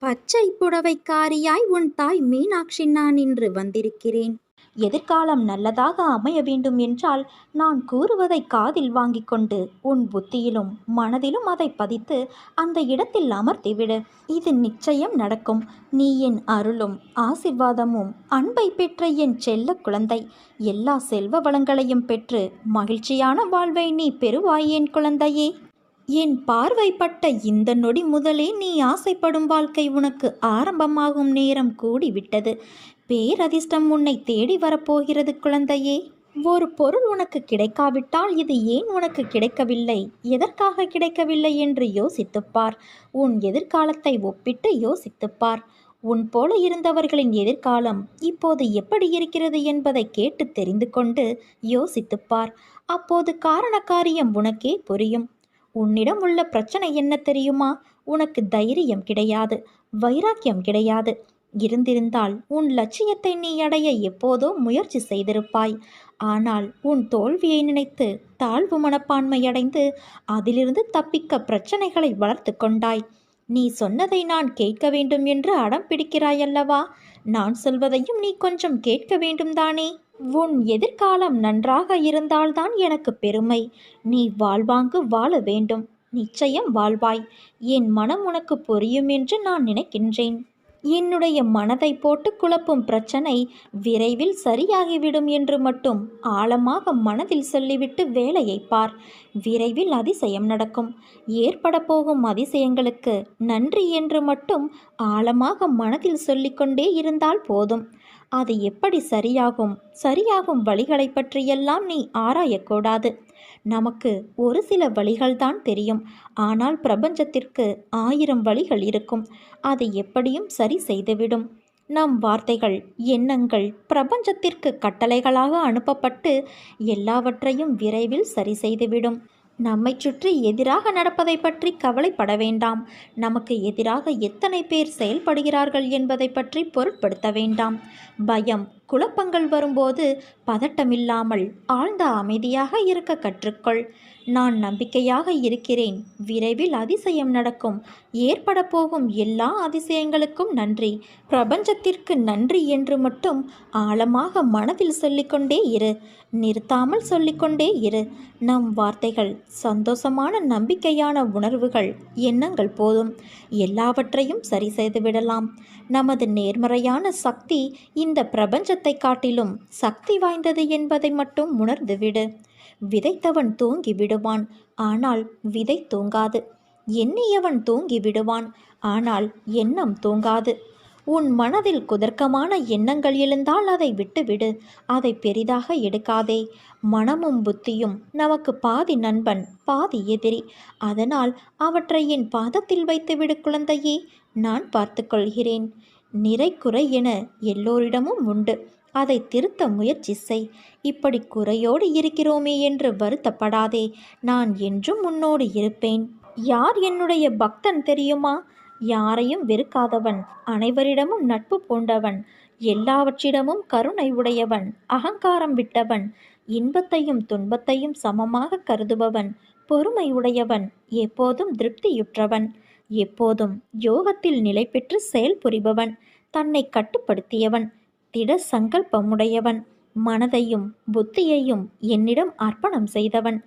பச்சை புடவைக்காரியாய் உன் தாய் மீனாட்சி நான் இன்று வந்திருக்கிறேன். எதிர்காலம் நல்லதாக அமைய வேண்டும் என்றால் நான் கூறுவதை காதில் வாங்கிக் கொண்டு உன் புத்தியிலும் மனதிலும் அதை பதித்து அந்த இடத்தில் அமர்த்திவிடு. இது நிச்சயம் நடக்கும். நீ என் அருளும் ஆசிர்வாதமும் அன்பை பெற்ற என் செல்ல குழந்தை. எல்லா செல்வ வளங்களையும் பெற்று மகிழ்ச்சியான வாழ்வை நீ பெறுவாய் என் குழந்தையே. என் பார்வைப்பட்ட இந்த நொடி முதலே நீ ஆசைப்படும் வாழ்க்கை உனக்கு ஆரம்பமாகும் நேரம் கூடிவிட்டது. பேரதிர்ஷ்டம் உன்னை தேடி வரப்போகிறது குழந்தையே. ஒரு பொருள் உனக்கு கிடைக்காவிட்டால் இது ஏன் உனக்கு கிடைக்கவில்லை, எதற்காக கிடைக்கவில்லை என்று யோசித்துப்பார். உன் எதிர்காலத்தை ஒப்பிட்டு யோசித்துப்பார். உன் போல இருந்தவர்களின் எதிர்காலம் இப்போது எப்படி இருக்கிறது என்பதை கேட்டு தெரிந்து கொண்டு யோசித்துப்பார். அப்போது காரண காரியம் உனக்கே புரியும். உன்னிடம் உள்ள பிரச்சனை என்ன தெரியுமா? உனக்கு தைரியம் கிடையாது, வைராக்கியம் கிடையாது. இருந்திருந்தால் உன் லட்சியத்தை நீ அடைய எப்போதோ முயற்சி செய்திருப்பாய். ஆனால் உன் தோல்வியை நினைத்து தாழ்வு மனப்பான்மை அடைந்து அதிலிருந்து தப்பிக்க பிரச்சனைகளை வளர்த்து கொண்டாய். நீ சொன்னதை நான் கேட்க வேண்டும் என்று அடம் பிடிக்கிறாயல்லவா? நான் சொல்வதையும் நீ கொஞ்சம் கேட்க வேண்டும் தானே? உன் எதிர்காலம் நன்றாக இருந்தால்தான் எனக்கு பெருமை. நீ வாழ்வாங்கு வாழ வேண்டும். நிச்சயம் வாழ்வாய். என் மனம் உனக்கு புரியும் என்று நான் நினைக்கின்றேன். என்னுடைய மனதை போட்டு குழப்பும் பிரச்சனை விரைவில் சரியாகிவிடும் என்று மட்டும் ஆழமாக மனதில் சொல்லிவிட்டு வேலையை பார். விரைவில் அதிசயம் நடக்கும். ஏற்பட போகும் அதிசயங்களுக்கு நன்றி என்று மட்டும் ஆழமாக மனதில் சொல்லிக்கொண்டே இருந்தால் போதும். அது எப்படி சரியாகும் வழிகளை பற்றியெல்லாம் நீ ஆராயக்கூடாது. நமக்கு ஒரு சில வழிகள்தான் தெரியும். ஆனால் பிரபஞ்சத்திற்கு 1000 வழிகள் இருக்கும். அதை எப்படியும் சரி செய்துவிடும். நம் வார்த்தைகள், எண்ணங்கள் பிரபஞ்சத்திற்கு கட்டளைகளாக அனுப்பப்பட்டு எல்லாவற்றையும் விரைவில் சரி செய்துவிடும். நம்மை சுற்றி எதிராக நடப்பதை பற்றி கவலைப்பட வேண்டாம். நமக்கு எதிராக எத்தனை பேர் செயல்படுகிறார்கள் என்பதை பற்றி பொருட்படுத்த வேண்டாம். பயம், குழப்பங்கள் வரும்போது பதட்டமில்லாமல் ஆழ்ந்த அமைதியாக இருக்க கற்றுக்கொள். நான் நம்பிக்கையாக இருக்கிறேன். விரைவில் அதிசயம் நடக்கும். ஏற்பட போகும் எல்லா அதிசயங்களுக்கும் நன்றி, பிரபஞ்சத்திற்கு நன்றி என்று மட்டும் ஆழமாக மனதில் சொல்லிக்கொண்டே இரு. நிறுத்தாமல் சொல்லிக்கொண்டே இரு. நம் வார்த்தைகள், சந்தோஷமான நம்பிக்கையான உணர்வுகள், எண்ணங்கள் போதும். எல்லாவற்றையும் சரி செய்துவிடலாம். நமது நேர்மறையான சக்தி இந்த பிரபஞ்சத்தை காட்டிலும் சக்தி வாய்ந்தது என்பதை மட்டும் உணர்ந்துவிடு. விதைத்தவன் தூங்கி விடுவான், ஆனால் விதை தூங்காது. எண்ணியவன் தூங்கி விடுவான், ஆனால் எண்ணம் தூங்காது. உன் மனதில் குதர்க்கமான எண்ணங்கள் எழுந்தால் அதை விட்டுவிடு. அதை பெரிதாக எடுக்காதே. மனமும் புத்தியும் நமக்கு பாதி நண்பன், பாதி எதிரி. அதனால் அவற்றை என் பாதத்தில் வைத்துவிடு குழந்தையே. நான் பார்த்து கொள்கிறேன். நிறை குறை என எல்லோரிடமும் உண்டு. அதை திருத்த முயற்சி செய். இப்படி குறையோடு இருக்கிறோமே என்று வருத்தப்படாதே. நான் என்றும் உன்னோடு இருப்பேன். யார் என்னுடைய பக்தன் தெரியுமா? யாரையும் வெறுக்காதவன், அனைவரிடமும் நட்பு பூண்டவன், எல்லாவற்றிடமும் கருணை உடையவன், அகங்காரம் விட்டவன், இன்பத்தையும் துன்பத்தையும் சமமாக கருதுபவன், பொறுமை உடையவன், எப்போதும் திருப்தியுற்றவன், எப்போதும் யோகத்தில் நிலை பெற்று செயல்புரிபவன், தன்னை கட்டுப்படுத்தியவன், திட சங்கல்பமுடையவன், மனதையும் புத்தியையும் என்னிடம் அர்ப்பணம் செய்தவன்.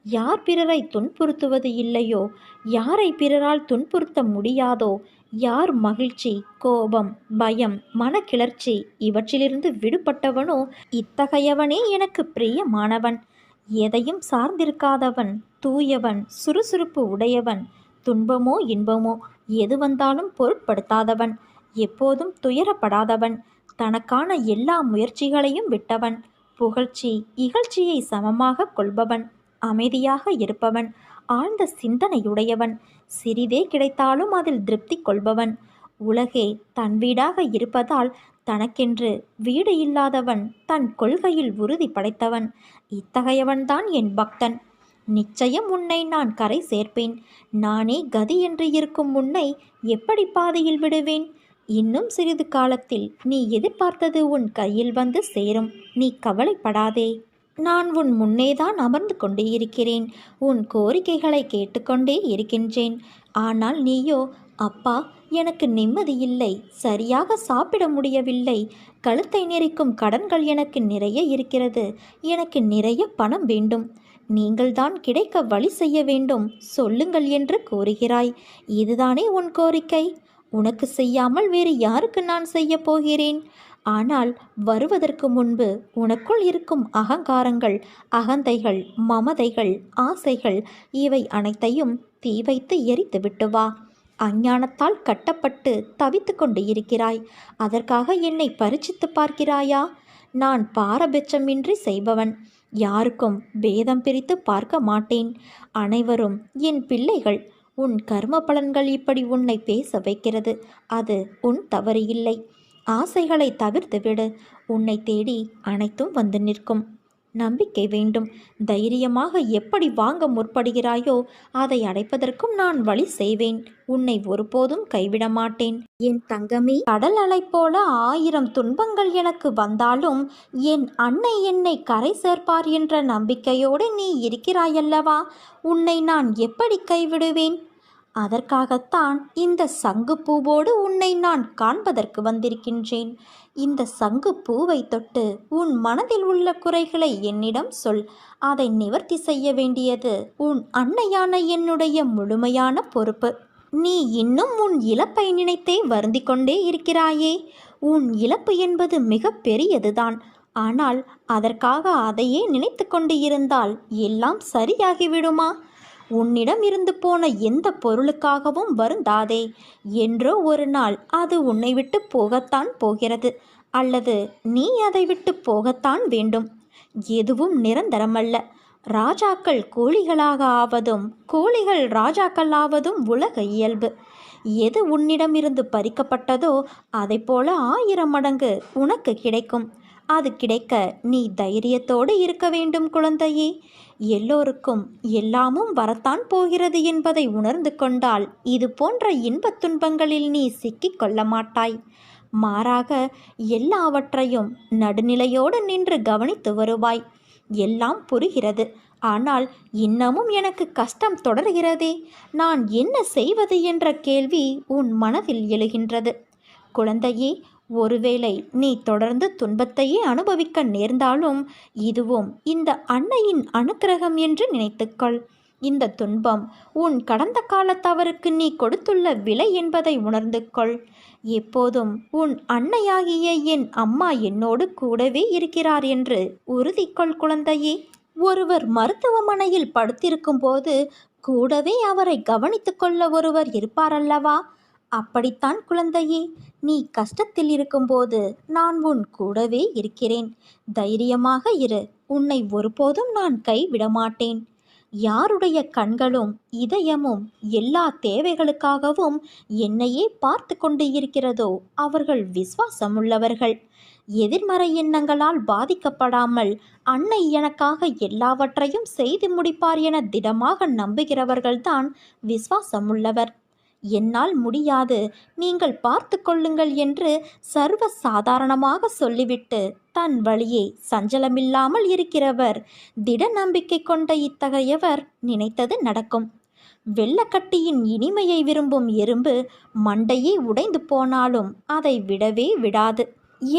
யார் பிறரை துன்புறுத்துவது இல்லையோ, யாரை பிறரால் துன்புறுத்த முடியாதோ, யார் மகிழ்ச்சி, கோபம், பயம், மனக்கிளர்ச்சி இவற்றிலிருந்து விடுபட்டவனோ இத்தகையவனே எனக்கு பிரியமானவன். எதையும் சார்ந்திருக்காதவன், தூயவன், சுறுசுறுப்பு உடையவன், துன்பமோ இன்பமோ எது வந்தாலும் பொருட்படுத்தாதவன், எப்போதும் துயரப்படாதவன், தனக்கான எல்லா முயற்சிகளையும் விட்டவன், புகழ்ச்சி இகழ்ச்சியை சமமாக கொள்பவன், அமைதியாக இருப்பவன், ஆழ்ந்த சிந்தனையுடையவன், சிறிதே கிடைத்தாலும் அதில் திருப்தி கொள்பவன், உலகே தன் வீடாக இருப்பதால் தனக்கென்று வீடு இல்லாதவன், தன் கொள்கையில் உறுதி படைத்தவன். இத்தகையவன்தான் என் பக்தன். நிச்சயம் உன்னை நான் கரை சேர்ப்பேன். நானே கதி என்று இருக்கும் உன்னை எப்படி பாதையில் விடுவேன்? இன்னும் சிறிது காலத்தில் நீ எதிர்பார்த்தது உன் கையில் வந்து சேரும். நீ கவலைப்படாதே. நான் உன் முன்னேதான் அமர்ந்து கொண்டே இருக்கிறேன். உன் கோரிக்கைகளை கேட்டுக்கொண்டே இருக்கின்றேன். ஆனால் நீயோ, அப்பா எனக்கு நிம்மதி இல்லை, சரியாக சாப்பிட முடியவில்லை, கழுத்தை நெரிக்கும் கடன்கள் எனக்கு நிறைய இருக்கிறது, எனக்கு நிறைய பணம் வேண்டும், நீங்கள்தான் கிடைக்க வழி செய்ய வேண்டும், சொல்லுங்கள் என்று கூறுகிறாய். இதுதானே உன் கோரிக்கை? உனக்கு செய்யாமல் வேறு யாருக்கு நான் செய்ய போகிறேன்? ஆனால் வருவதற்கு முன்பு உனக்குள் இருக்கும் அகங்காரங்கள், அகந்தைகள், மமதைகள், ஆசைகள் இவை அனைத்தையும் தீ வைத்து எரித்து விட்டு வா. அஞ்ஞானத்தால் கட்டப்பட்டு தவித்து கொண்டு இருக்கிறாய். அதற்காக என்னை பரீட்சித்து பார்க்கிறாயா? நான் பாரபட்சமின்றி செய்பவன். யாருக்கும் பேதம் பிரித்து பார்க்க மாட்டேன். அனைவரும் என் பிள்ளைகள். உன் கர்ம பலன்கள் இப்படி உன்னை பேச வைக்கிறது. அது உன் தவறு இல்லை. ஆசைகளை தவிர்த்து விடு. உன்னை தேடி அனைத்தும் வந்து நிற்கும். நம்பிக்கை வேண்டும். தைரியமாக எப்படி வாங்க முற்படுகிறாயோ அதை அடைப்பதற்கும் நான் வழி செய்வேன். உன்னை ஒருபோதும் கைவிட மாட்டேன். என் தங்கமே, கடல் அலை போல 1000 துன்பங்கள் எனக்கு வந்தாலும் என் அன்னை என்னை கரை சேர்ப்பார் என்ற நம்பிக்கையோடு நீ இருக்கிறாயல்லவா? உன்னை நான் எப்படி கைவிடுவேன்? அதற்காகத்தான் இந்த சங்கு பூவோடு உன்னை நான் காண்பதற்கு வந்திருக்கின்றேன். இந்த சங்கு பூவை தொட்டு உன் மனதில் உள்ள குறைகளை என்னிடம் சொல். அதை நிவர்த்தி செய்ய வேண்டியது உன் அன்னையான என்னுடைய முழுமையான பொறுப்பு. நீ இன்னும் உன் இழப்பை நினைத்தே வருந்தி கொண்டே இருக்கிறாயே. உன் இழப்பு என்பது மிக பெரியதுதான். ஆனால் அதற்காக அதையே நினைத்து கொண்டு இருந்தால் எல்லாம் சரியாகிவிடுமா? உன்னிடம் இருந்து போன எந்த பொருளுக்காகவும் வருந்தாதே. என்றோ ஒரு நாள் அது உன்னை விட்டு போகத்தான் போகிறது, அல்லது நீ அதை விட்டு போகத்தான் வேண்டும். எதுவும் நிரந்தரமல்ல. ராஜாக்கள் கூலிகளாக ஆவதும் கூலிகள் ராஜாக்கள் ஆவதும் உலக இயல்பு. எது உன்னிடமிருந்து பறிக்கப்பட்டதோ அதை போல 1000 மடங்கு உனக்கு கிடைக்கும். அது கிடைக்க நீ தைரியத்தோடு இருக்க வேண்டும் குழந்தையே. எல்லோருக்கும் எல்லாமும் வரத்தான் போகிறது என்பதை உணர்ந்து கொண்டால் இது போன்ற இன்பத் துன்பங்களில் நீ சிக்கிக் கொள்ள மாட்டாய். மாறாக எல்லாவற்றையும் நடுநிலையோடு நின்று கவனித்து வருவாய். எல்லாம் புரிகிறது. ஆனால் இன்னமும் எனக்கு கஷ்டம் தொடர்கிறதே, நான் என்ன செய்வது என்ற கேள்வி உன் மனதில் எழுகின்றது. குழந்தையே, ஒருவேளை நீ தொடர்ந்து துன்பத்தையே அனுபவிக்க நேர்ந்தாலும் இதுவும் இந்த அன்னையின் அனுக்கிரகம் என்று நினைத்துக்கொள். இந்த துன்பம் உன் கடந்த கால தவறுக்கு நீ கொடுத்துள்ள விலை என்பதை உணர்ந்து கொள். எப்போதும் உன் அன்னையாகிய என் அம்மா என்னோடு கூடவே இருக்கிறார் என்று உறுதி கொள் குழந்தையே. ஒருவர் மருத்துவமனையில் படுத்திருக்கும் போது கூடவே அவரை கவனித்து கொள்ள ஒருவர் இருப்பாரல்லவா? அப்படித்தான் குழந்தையே, நீ கஷ்டத்தில் இருக்கும்போது நான் உன் கூடவே இருக்கிறேன். தைரியமாக இரு. உன்னை ஒருபோதும் நான் கைவிடமாட்டேன். யாருடைய கண்களும் இதயமும் எல்லா தேவைகளுக்காகவும் என்னையே பார்த்து கொண்டு இருக்கிறதோ அவர்கள் விசுவாசமுள்ளவர்கள். எதிர்மறை எண்ணங்களால் பாதிக்கப்படாமல் அன்னை எனக்காக எல்லாவற்றையும் செய்து முடிப்பார் என திடமாக நம்புகிறவர்கள்தான் விசுவாசமுள்ளவர். என்னால் முடியாது, நீங்கள் பார்த்து கொள்ளுங்கள் என்று சர்வ சாதாரணமாக சொல்லிவிட்டு தன் வழியே சஞ்சலமில்லாமல் இருக்கிறவர், திட நம்பிக்கை கொண்ட இத்தகையவர் நினைத்தது நடக்கும். வெள்ளக்கட்டியின் இனிமையை விரும்பும் எறும்பு மண்டையே உடைந்து போனாலும் அதை விடவே விடாது.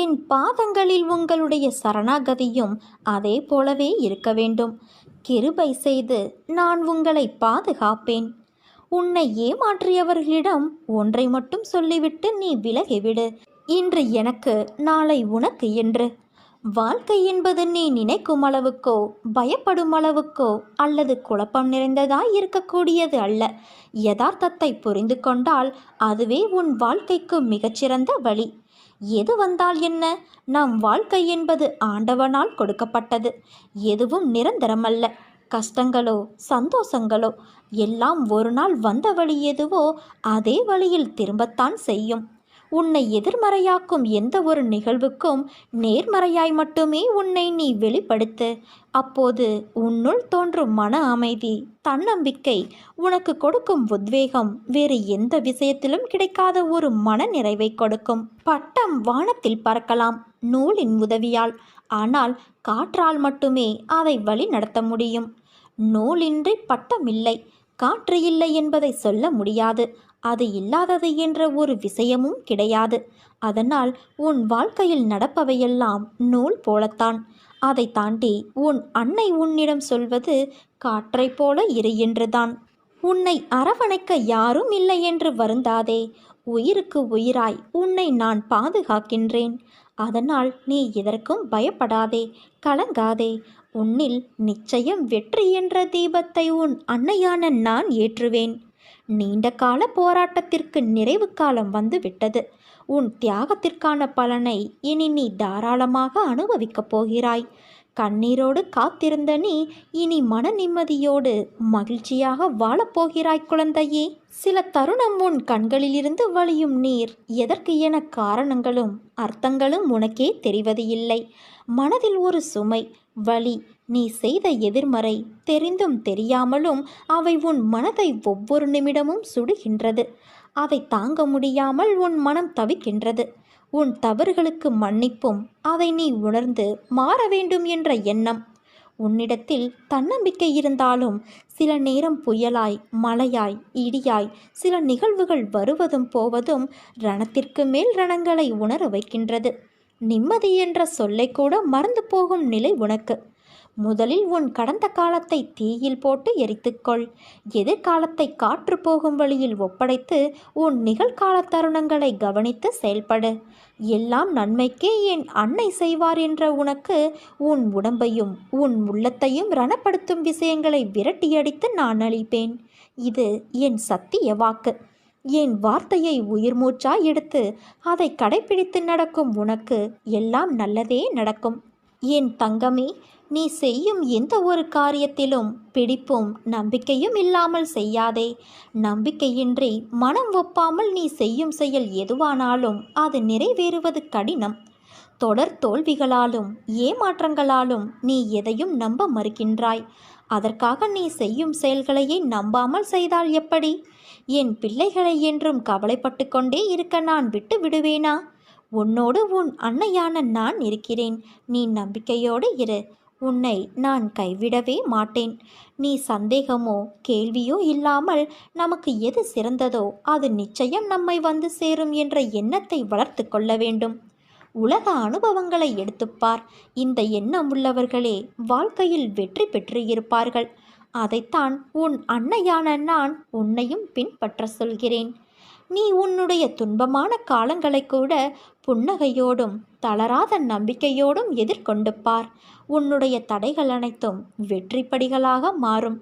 என் பாதங்களில் உங்களுடைய சரணாகதியும் அதே போலவே இருக்க வேண்டும். கிருபை செய்து நான் உங்களை பாதுகாப்பேன். உன்னை ஏமாற்றியவர்களிடம் ஒன்றை மட்டும் சொல்லிவிட்டு நீ விலகிவிடு. இன்று எனக்கு, நாளை உனக்கு என்று. வாழ்க்கை என்பது நீ நினைக்கும் அளவுக்கோ பயப்படும் அளவுக்கோ அல்லது குழப்பம் நிறைந்ததாய் இருக்கக்கூடியது அல்ல. யதார்த்தத்தை புரிந்து கொண்டால் அதுவே உன் வாழ்க்கைக்கு மிகச்சிறந்த வழி. எது வந்தால் என்ன? நம் வாழ்க்கை என்பது ஆண்டவனால் கொடுக்கப்பட்டது. எதுவும் நிரந்தரமல்ல. கஷ்டங்களோ சந்தோஷங்களோ எல்லாம் ஒரு நாள் வந்த வழி எதுவோ அதே வழியில் திரும்பத்தான் செய்யும். உன்னை எதிர்மறையாக்கும் எந்த ஒரு நிகழ்வுக்கும் நேர்மறையாய் மட்டுமே உன்னை நீ வெளிப்படுத்து. அப்போது உன்னுள் தோன்றும் மன அமைதி, தன்னம்பிக்கை, உனக்கு கொடுக்கும் உத்வேகம் வேறு எந்த விஷயத்திலும் கிடைக்காத ஒரு மன நிறைவை கொடுக்கும். பட்டம் வானத்தில் பறக்கலாம் நூலின் உதவியால். ஆனால் காற்றால் மட்டுமே அதை வழி நடத்த முடியும். நூலின்றி பட்டம் இல்லை. காற்று இல்லை என்பதை சொல்ல முடியாது. அது இல்லாதது என்ற ஒரு விஷயமும் கிடையாது. அதனால் உன் வாழ்க்கையில் நடப்பவையெல்லாம் நூல் போலத்தான். அதை தாண்டி உன் அன்னை உன்னிடம் சொல்வது காற்றைப் போல இரு என்றுதான். உன்னை அரவணைக்க யாரும் இல்லை என்று வருந்தாதே. உயிருக்கு உயிராய் உன்னை நான் பாதுகாக்கின்றேன். அதனால் நீ எதற்கும் பயப்படாதே, கலங்காதே. உன்னில் நிச்சயம் வெற்றி என்ற தீபத்தை உன் அன்னையான நான் ஏற்றுவேன். நீண்ட கால போராட்டத்திற்கு நிறைவு காலம் வந்து விட்டது. உன் தியாகத்திற்கான பலனை இனி நீ தாராளமாக அனுபவிக்கப் போகிறாய். கண்ணீரோடு காத்திருந்த நீ இனி மன நிம்மதியோடு மகிழ்ச்சியாக வாழப்போகிறாய் குழந்தையே. சில தருணம் உன் கண்களிலிருந்து வழியும் நீர் எதற்கு என காரணங்களும் அர்த்தங்களும் உனக்கே தெரிவது இல்லை. மனதில் ஒரு சுமை, வலி, நீ செய்த எதிர்மறை தெரிந்தும் தெரியாமலும் அவை உன் மனதை ஒவ்வொரு நிமிடமும் சுடுகின்றது. அதை தாங்க முடியாமல் உன் மனம் தவிக்கின்றது. உன் தவறுகளுக்கு மன்னிப்பும் அதை நீ உணர்ந்து மாற வேண்டும் என்ற எண்ணம். உன்னிடத்தில் தன்னம்பிக்கை இருந்தாலும் சில நேரம் புயலாய், மழையாய், இடியாய் சில நிகழ்வுகள் வருவதும் போவதும் ரணத்திற்கு மேல் ரணங்களை உணர வைக்கின்றது. நிம்மதி என்ற சொல்லை கூட மறந்து போகும் நிலை உனக்கு. முதலில் உன் கடந்த காலத்தை தீயில் போட்டு எரித்துக்கொள். எதிர்காலத்தை காற்று போகும் வழியில் ஒப்படைத்து உன் நிகழ்கால தருணங்களை கவனித்து செயல்படு. எல்லாம் நன்மைக்கே என் அன்னை செய்வார் என்ற உனக்கு உன் உடம்பையும் உன் உள்ளத்தையும் ரணப்படுத்தும் விஷயங்களை விரட்டியடித்து நான் அளிப்பேன். இது என் சத்திய வாக்கு. என் வார்த்தையை உயிர் மூச்சாய் எடுத்து அதை கடைபிடித்து நடக்கும் உனக்கு எல்லாம் நல்லதே நடக்கும். என் தங்கமே, நீ செய்யும் எந்த ஒரு காரியத்திலும் பிடிப்பும் நம்பிக்கையும் இல்லாமல் செய்யாதே. நம்பிக்கையின்றி மனம் ஒப்பாமல் நீ செய்யும் செயல் எதுவானாலும் அது நிறைவேறுவது கடினம். தொடர் தோல்விகளாலும் ஏமாற்றங்களாலும் நீ எதையும் நம்ப மறுக்கின்றாய். அதற்காக நீ செய்யும் செயல்களையே நம்பாமல் செய்தால் எப்படி? என் பிள்ளைகளை என்றும் கவலைப்பட்டு கொண்டே இருக்க நான் விட்டு விடுவேனா? உன்னோடு உன் அன்னையான நான் இருக்கிறேன். நீ நம்பிக்கையோடு இரு. உன்னை நான் கைவிடவே மாட்டேன். நீ சந்தேகமோ கேள்வியோ இல்லாமல் நமக்கு எது சிறந்ததோ அது நிச்சயம் நம்மை வந்து சேரும் என்ற எண்ணத்தை வளர்த்து கொள்ள வேண்டும். உலக அனுபவங்களை எடுத்துப்பார். இந்த எண்ணம் உள்ளவர்களே வாழ்க்கையில் வெற்றி பெற்று இருப்பார்கள். அதைத்தான் உன் அன்னையான நான் உன்னையும் பின்பற்ற சொல்கிறேன். நீ உன்னுடைய துன்பமான காலங்களை கூட புன்னகையோடும் தளராத நம்பிக்கையோடும் எதிர்கொண்டு பார். உன்னுடைய தடைகள் அனைத்தும் வெற்றிப்படிகளாக மாறும்.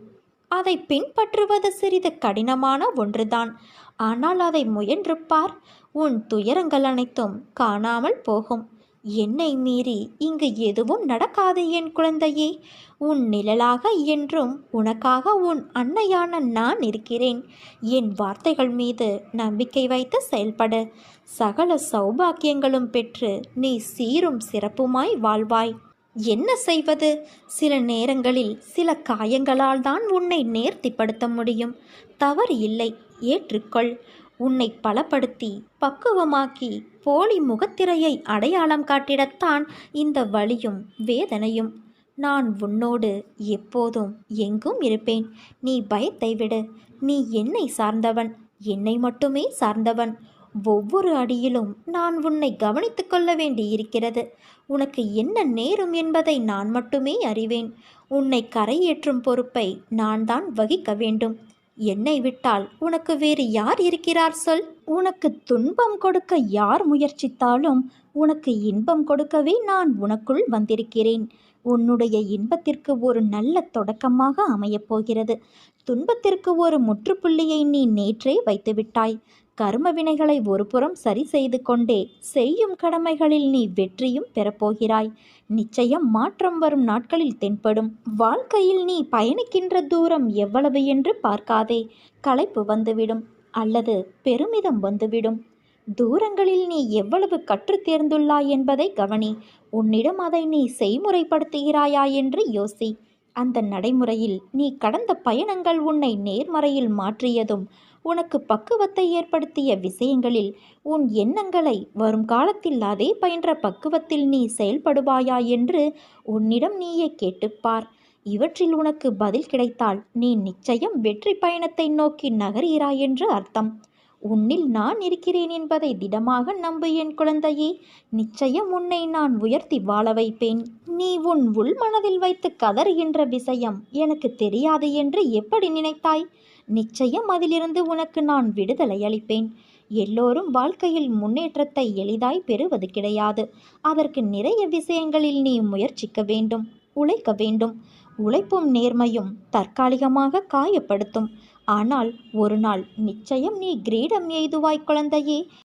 அதை பின்பற்றுவது சிறிது கடினமான ஒன்றுதான். ஆனால் அதை முயன்று பார். உன் துயரங்கள் அனைத்தும் காணாமல் போகும். என்னை மீறி இங்கு எதுவும் நடக்காது என் குழந்தையே. உன் நிழலாக என்றும் உனக்காக உன் அன்னையான நான் இருக்கிறேன். என் வார்த்தைகள் மீது நம்பிக்கை வைத்து செயல்பட சகல சௌபாக்கியங்களும் பெற்று நீ சீரும் சிறப்புமாய் வாழ்வாய். என்ன செய்வது? சில நேரங்களில் சில காயங்களால் தான் உன்னை நேர்த்திப்படுத்த முடியும். தவறு இல்லை, ஏற்றுக்கொள். உன்னை பலப்படுத்தி பக்குவமாக்கி போலி முகத்திரையை அடையாளம் காட்டிடத்தான் இந்த வலியும் வேதனையும். நான் உன்னோடு எப்போதும் எங்கும் இருப்பேன். நீ பயத்தை விடு. நீ என்னை சார்ந்தவன், என்னை மட்டுமே சார்ந்தவன். ஒவ்வொரு அடியிலும் நான் உன்னை கவனித்து கொள்ள வேண்டியிருக்கிறது. உனக்கு என்ன நேரும் என்பதை நான் மட்டுமே அறிவேன். உன்னை கரையேற்றும் பொறுப்பை நான் தான் வகிக்க வேண்டும். என்னை விட்டால் உனக்கு வேறு யார் இருக்கிறார் சொல்? உனக்கு துன்பம் கொடுக்க யார் முயற்சித்தாலும் உனக்கு இன்பம் கொடுக்கவே நான் உனக்குள் வந்திருக்கிறேன். உன்னுடைய இன்பத்திற்கு ஒரு நல்ல தொடக்கமாக அமையப் போகிறது. துன்பத்திற்கு ஒரு முற்றுப்புள்ளியை நீ நேற்றே வைத்துவிட்டாய். கர்ம வினைகளை ஒருபுறம் சரி செய்து கொண்டே செய்யும் கடமைகளில் நீ வெற்றியும் பெறப்போகிறாய். நிச்சயம் மாற்றம் வரும் நாட்களில் தென்படும். வாழ்க்கையில் நீ பயணிக்கின்ற தூரம் எவ்வளவு என்று பார்க்காதே. களைப்பு வந்துவிடும் அல்லது பெருமிதம் வந்துவிடும். தூரங்களில் நீ எவ்வளவு கற்று தேர்ந்துள்ளாய் என்பதை கவனி. உன்னிடம் அதை நீ செய்முறைப்படுத்துகிறாயா என்று யோசி. அந்த நடைமுறையில் நீ கடந்த பயணங்கள் உன்னை நேர்மறையில் மாற்றியதும் உனக்கு பக்குவத்தை ஏற்படுத்திய விஷயங்களில் உன் எண்ணங்களை வரும் காலத்தில் அதே பயின்ற பக்குவத்தில் நீ செயல்படுவாயா என்று உன்னிடம் நீயே கேட்டுப்பார். இவற்றில் உனக்கு பதில் கிடைத்தால் நீ நிச்சயம் வெற்றி பயணத்தை நோக்கி நகர்கிறாய் என்று அர்த்தம். உன்னில் நான் இருக்கிறேன் என்பதை திடமாக நம்பு என் குழந்தையே. நிச்சயம் உன்னை நான் உயர்த்தி வாழ வைப்பேன். நீ உன் உள் மனதில் வைத்து கதறுகின்ற விஷயம் எனக்கு தெரியாது என்று எப்படி நினைத்தாய்? நிச்சயம் அதிலிருந்து உனக்கு நான் விடுதலை அளிப்பேன். எல்லோரும் வாழ்க்கையில் முன்னேற்றத்தை எளிதாய் பெறுவது கிடையாது. அதற்கு நிறைய விஷயங்களில் நீ முயற்சிக்க வேண்டும், உழைக்க வேண்டும். உழைப்பும் நேர்மையும் தற்காலிகமாக காயப்படுத்தும். ஆனால் ஒரு நாள் நிச்சயம் நீ கிரீடம் எய்துவாய் குழந்தையே.